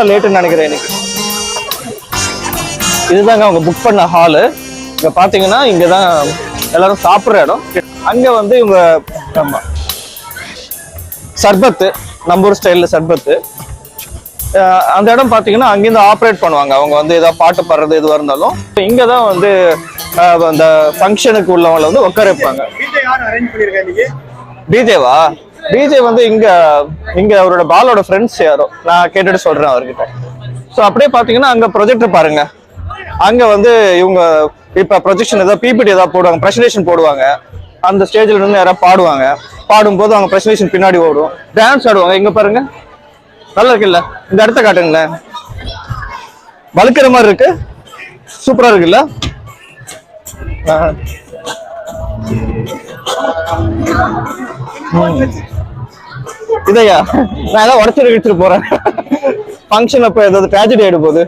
லேட்டுன்னு நினைக்கிறேன் எனக்கு. இதுதாங்க அவங்க புக் பண்ண ஹாலு. இங்க பாத்தீங்கன்னா இங்கதான் எல்லாரும் சாப்பிட்ற இடம். அங்க வந்து இவங்க சர்பத்து, நம்ம ஊர் ஸ்டைல்ல சர்பத்து. அந்த இடம் பாத்தீங்கன்னா அங்கிருந்து ஆப்ரேட் பண்ணுவாங்க. அவங்க வந்து ஏதாவது பாட்டு பாடுறது எதுவாக இருந்தாலும் இங்கதான் வந்து அந்த ஃபங்க்ஷனுக்கு உள்ளவங்களை வந்து உட்கார வைப்பாங்க. டிஜேவா? டிஜே வந்து இங்க அவரோட பாலோட ஃப்ரெண்ட்ஸ் யாரோ, நான் கேட்டுட்டு சொல்றேன் அவர்கிட்ட. ஸோ அப்படியே பாத்தீங்கன்னா அங்க ப்ரொஜெக்டர் பாருங்க. அங்க வந்து இவங்க இப்ப ப்ரொஜெக்ஷன் ஏதாவது பிபிடி ஏதாவது போடுவாங்க, பிரசன்டேஷன் போடுவாங்க. அந்த ஸ்டேஜ்ல இருந்து யாராவது பாடுவாங்க. பாடும்போது அவங்க பிரசன்டேஷன் பின்னாடி ஓடும், டான்ஸ் ஆடுவாங்க. இங்க பாருங்க, நல்லா இருக்குல்ல? இந்த இடத்த காட்டுங்களேன். வழுக்கிற மாதிரி இருக்கு, சூப்பரா இருக்குல்ல? இதையா நான் ஏதாவது உடச்சிட்டு போறேன். ஃபங்க்ஷன் அப்ப ஏதாவது ட்ராஜடி ஆயிடும் போது